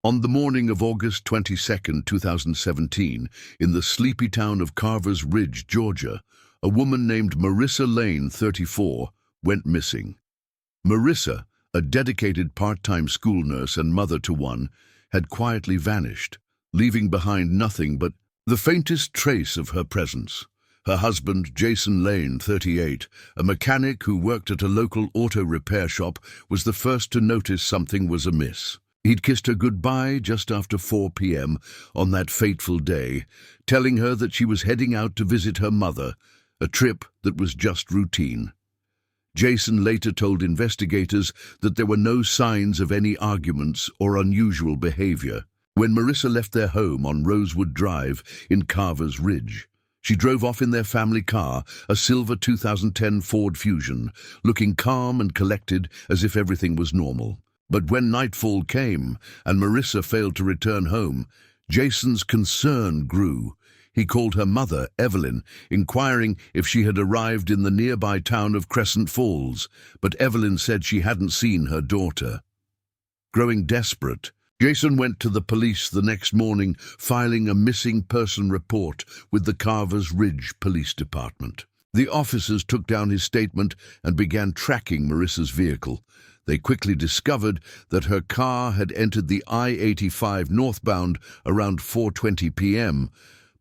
On the morning of August 22, 2017, in the sleepy town of Carver's Ridge, Georgia, a woman named Marissa Lane, 34, went missing. Marissa, a dedicated part-time school nurse and mother to one, had quietly vanished, leaving behind nothing but the faintest trace of her presence. Her husband, Jason Lane, 38, a mechanic who worked at a local auto repair shop, was the first to notice something was amiss. He'd kissed her goodbye just after 4 p.m. on that fateful day, telling her that she was heading out to visit her mother, a trip that was just routine. Jason later told investigators that there were no signs of any arguments or unusual behavior. When Marissa left their home on Rosewood Drive in Carver's Ridge, she drove off in their family car, a silver 2010 Ford Fusion, looking calm and collected as if everything was normal. But when nightfall came and Marissa failed to return home, Jason's concern grew. He called her mother, Evelyn, inquiring if she had arrived in the nearby town of Crescent Falls, but Evelyn said she hadn't seen her daughter. Growing desperate, Jason went to the police the next morning, filing a missing person report with the Carver's Ridge Police Department. The officers took down his statement and began tracking Marissa's vehicle. They quickly discovered that her car had entered the I-85 northbound around 4:20 p.m.,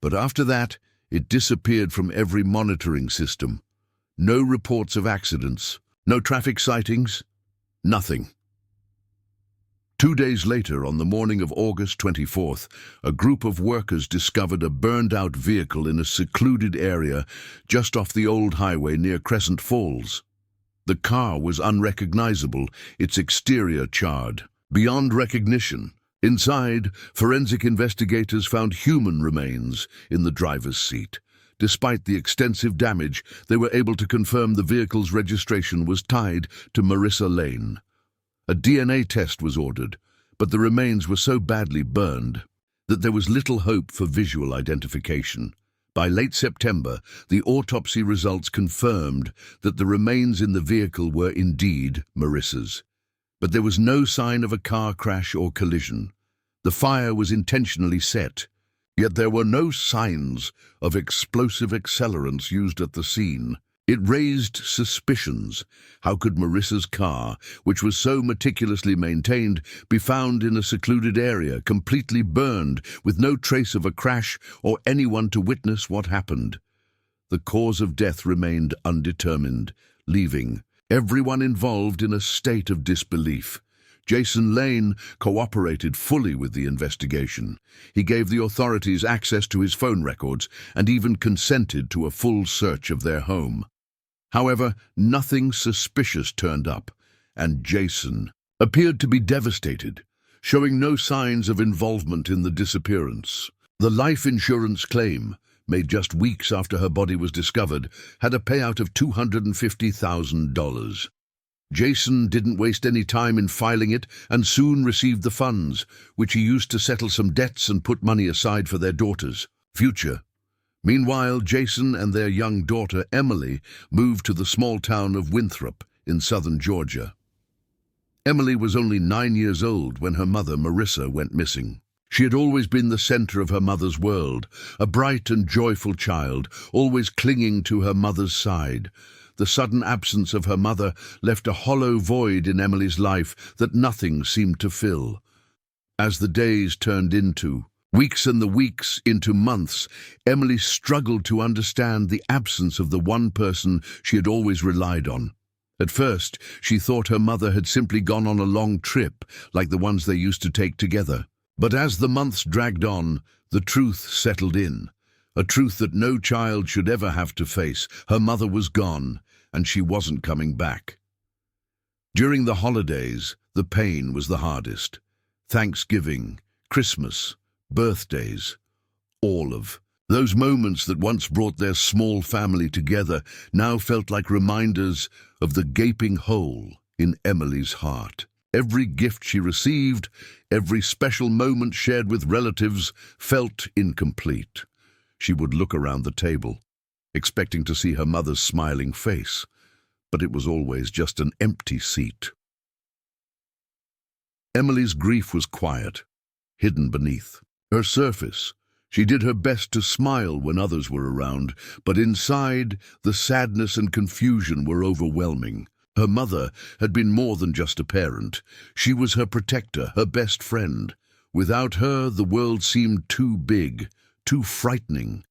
but after that, it disappeared from every monitoring system. No reports of accidents, no traffic sightings, nothing. 2 days later, on the morning of August 24th, a group of workers discovered a burned-out vehicle in a secluded area just off the old highway near Crescent Falls. The car was unrecognizable, its exterior charred, beyond recognition. Inside, forensic investigators found human remains in the driver's seat. Despite the extensive damage, they were able to confirm the vehicle's registration was tied to Marissa Lane. A DNA test was ordered, but the remains were so badly burned that there was little hope for visual identification. By late September, the autopsy results confirmed that the remains in the vehicle were indeed Marissa's. But there was no sign of a car crash or collision. The fire was intentionally set, yet there were no signs of explosive accelerants used at the scene. It raised suspicions. How could Marissa's car, which was so meticulously maintained, be found in a secluded area, completely burned, with no trace of a crash or anyone to witness what happened? The cause of death remained undetermined, leaving everyone involved in a state of disbelief. Jason Lane cooperated fully with the investigation. He gave the authorities access to his phone records and even consented to a full search of their home. However, nothing suspicious turned up, and Jason appeared to be devastated, showing no signs of involvement in the disappearance. The life insurance claim, made just weeks after her body was discovered, had a payout of $250,000. Jason didn't waste any time in filing it and soon received the funds, which he used to settle some debts and put money aside for their daughter's future. Meanwhile, Jason and their young daughter, Emily, moved to the small town of Winthrop in southern Georgia. Emily was only 9 years old when her mother, Marissa, went missing. She had always been the center of her mother's world, a bright and joyful child, always clinging to her mother's side. The sudden absence of her mother left a hollow void in Emily's life that nothing seemed to fill. As the days turned into weeks and the weeks into months, Emily struggled to understand the absence of the one person she had always relied on. At first, she thought her mother had simply gone on a long trip, like the ones they used to take together. But as the months dragged on, the truth settled in. A truth that no child should ever have to face. Her mother was gone, and she wasn't coming back. During the holidays, the pain was the hardest. Thanksgiving, Christmas, birthdays, all of those moments that once brought their small family together now felt like reminders of the gaping hole in Emily's heart. Every gift she received, every special moment shared with relatives felt incomplete. She would look around the table, expecting to see her mother's smiling face, but it was always just an empty seat. Emily's grief was quiet, hidden beneath. Her surface, she did her best to smile when others were around, but inside, the sadness and confusion were overwhelming. Her mother had been more than just a parent. She was her protector, her best friend. Without her, the world seemed too big, too frightening.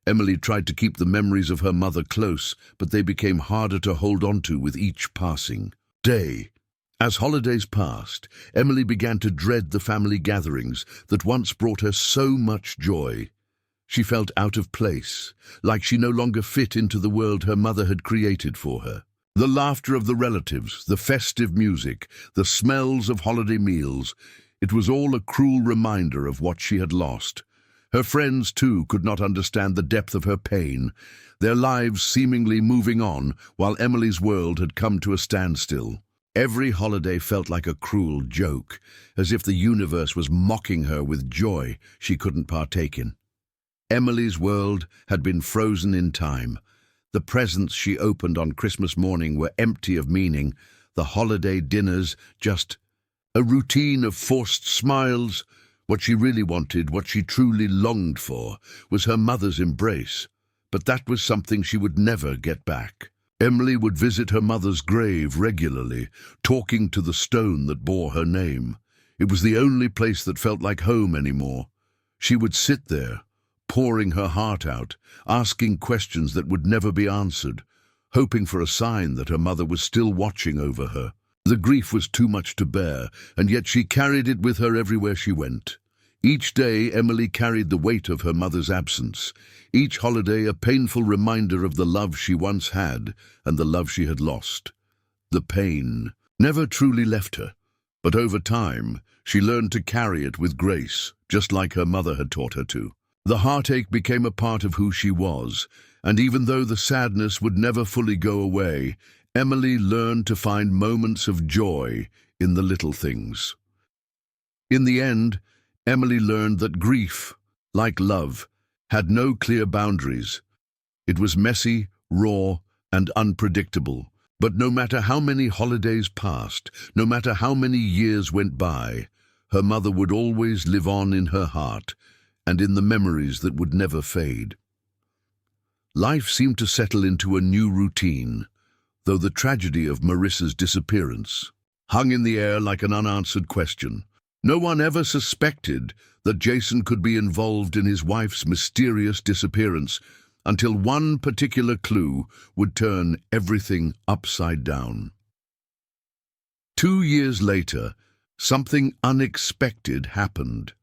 Emily tried to keep the memories of her mother close, but they became harder to hold on to with each passing day. As holidays passed, Emily began to dread the family gatherings that once brought her so much joy. She felt out of place, like she no longer fit into the world her mother had created for her. The laughter of the relatives, the festive music, the smells of holiday meals, it was all a cruel reminder of what she had lost. Her friends, too, could not understand the depth of her pain, their lives seemingly moving on while Emily's world had come to a standstill. Every holiday felt like a cruel joke, as if the universe was mocking her with joy she couldn't partake in. Emily's world had been frozen in time. The presents she opened on Christmas morning were empty of meaning, the holiday dinners just a routine of forced smiles. What she really wanted, what she truly longed for, was her mother's embrace, but that was something she would never get back. Emily would visit her mother's grave regularly, talking to the stone that bore her name. It was the only place that felt like home anymore. She would sit there, pouring her heart out, asking questions that would never be answered, hoping for a sign that her mother was still watching over her. The grief was too much to bear, and yet she carried it with her everywhere she went. Each day, Emily carried the weight of her mother's absence. Each holiday, a painful reminder of the love she once had and the love she had lost. The pain never truly left her, but over time, she learned to carry it with grace, just like her mother had taught her to. The heartache became a part of who she was, and even though the sadness would never fully go away, Emily learned to find moments of joy in the little things. In the end, Emily learned that grief, like love, had no clear boundaries. It was messy, raw, and unpredictable. But no matter how many holidays passed, no matter how many years went by, her mother would always live on in her heart and in the memories that would never fade. Life seemed to settle into a new routine, though the tragedy of Marissa's disappearance hung in the air like an unanswered question. No one ever suspected that Jason could be involved in his wife's mysterious disappearance until one particular clue would turn everything upside down. 2 years later, something unexpected happened.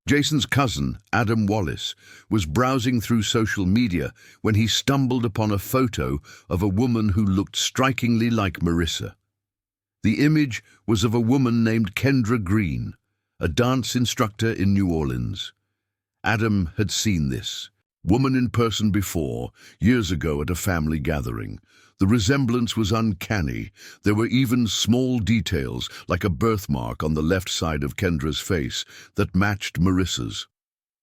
Jason's cousin, Adam Wallace, was browsing through social media when he stumbled upon a photo of a woman who looked strikingly like Marissa. The image was of a woman named Kendra Green, a dance instructor in New Orleans. Adam had seen this woman in person before, years ago at a family gathering. The resemblance was uncanny. There were even small details, like a birthmark on the left side of Kendra's face, that matched Marissa's.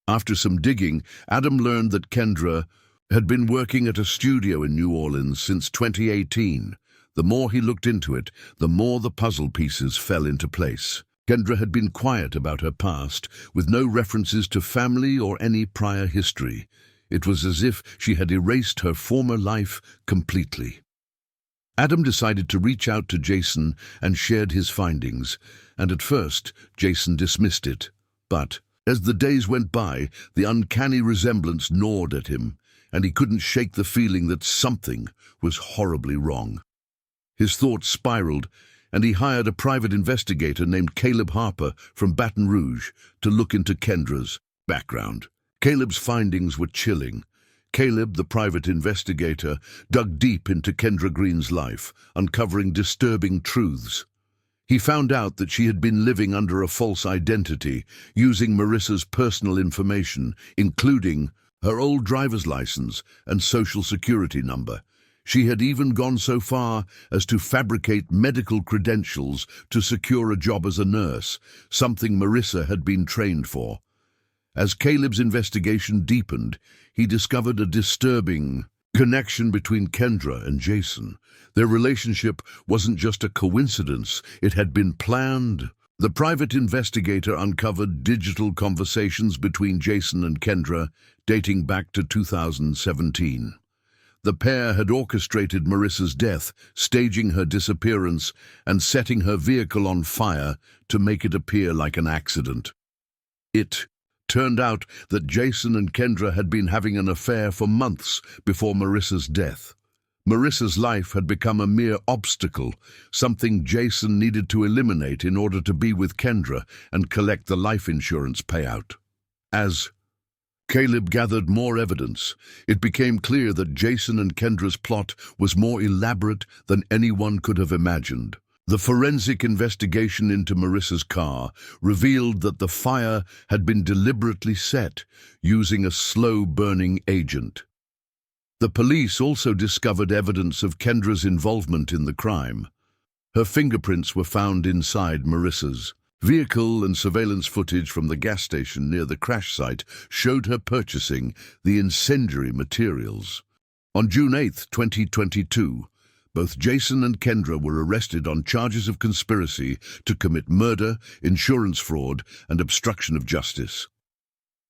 After some digging, Adam learned that Kendra had been working at a studio in New Orleans since 2018. The more he looked into it, the more the puzzle pieces fell into place. Kendra had been quiet about her past, with no references to family or any prior history. It was as if she had erased her former life completely. Adam decided to reach out to Jason and shared his findings, and at first, Jason dismissed it. But as the days went by, the uncanny resemblance gnawed at him, and he couldn't shake the feeling that something was horribly wrong. His thoughts spiraled, and he hired a private investigator named Caleb Harper from Baton Rouge to look into Kendra's background. Caleb's findings were chilling. Caleb, the private investigator, dug deep into Kendra Green's life, uncovering disturbing truths. He found out that she had been living under a false identity, using Marissa's personal information, including her old driver's license and social security number. She had even gone so far as to fabricate medical credentials to secure a job as a nurse, something Marissa had been trained for. As Caleb's investigation deepened, he discovered a disturbing connection between Kendra and Jason. Their relationship wasn't just a coincidence, it had been planned. The private investigator uncovered digital conversations between Jason and Kendra dating back to 2017. The pair had orchestrated Marissa's death, staging her disappearance and setting her vehicle on fire to make it appear like an accident. It turned out that Jason and Kendra had been having an affair for months before Marissa's death. Marissa's life had become a mere obstacle, something Jason needed to eliminate in order to be with Kendra and collect the life insurance payout. As Caleb gathered more evidence, it became clear that Jason and Kendra's plot was more elaborate than anyone could have imagined. The forensic investigation into Marissa's car revealed that the fire had been deliberately set using a slow-burning agent. The police also discovered evidence of Kendra's involvement in the crime. Her fingerprints were found inside Marissa's vehicle, and surveillance footage from the gas station near the crash site showed her purchasing the incendiary materials. On June 8, 2022, both Jason and Kendra were arrested on charges of conspiracy to commit murder, insurance fraud, and obstruction of justice.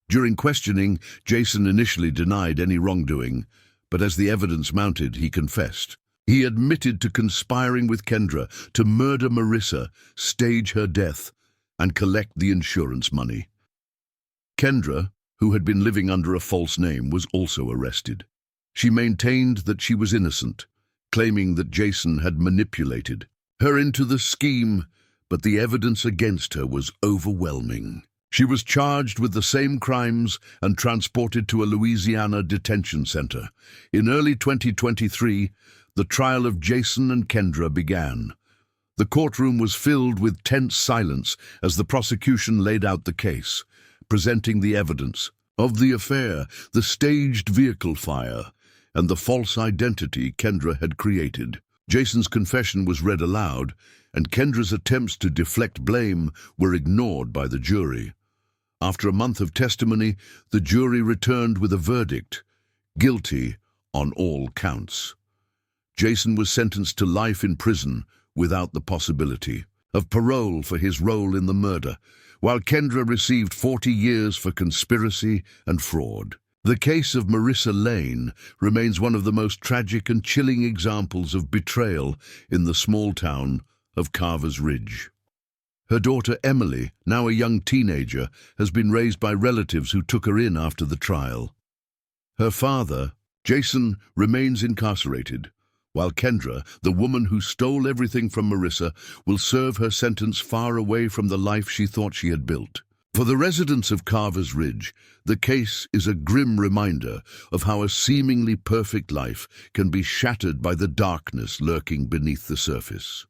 During questioning, Jason initially denied any wrongdoing, but as the evidence mounted, he confessed. He admitted to conspiring with Kendra to murder Marissa, stage her death, and collect the insurance money. Kendra, who had been living under a false name, was also arrested. She maintained that she was innocent, claiming that Jason had manipulated her into the scheme, but the evidence against her was overwhelming. She was charged with the same crimes and transported to a Louisiana detention center. In early 2023, the trial of Jason and Kendra began. The courtroom was filled with tense silence as the prosecution laid out the case, presenting the evidence of the affair, the staged vehicle fire, and the false identity Kendra had created. Jason's confession was read aloud, and Kendra's attempts to deflect blame were ignored by the jury. After a month of testimony, the jury returned with a verdict: guilty on all counts. Jason was sentenced to life in prison without the possibility of parole for his role in the murder, while Kendra received 40 years for conspiracy and fraud. The case of Marissa Lane remains one of the most tragic and chilling examples of betrayal in the small town of Carver's Ridge. Her daughter Emily, now a young teenager, has been raised by relatives who took her in after the trial. Her father, Jason, remains incarcerated, while Kendra, the woman who stole everything from Marissa, will serve her sentence far away from the life she thought she had built. For the residents of Carver's Ridge, the case is a grim reminder of how a seemingly perfect life can be shattered by the darkness lurking beneath the surface.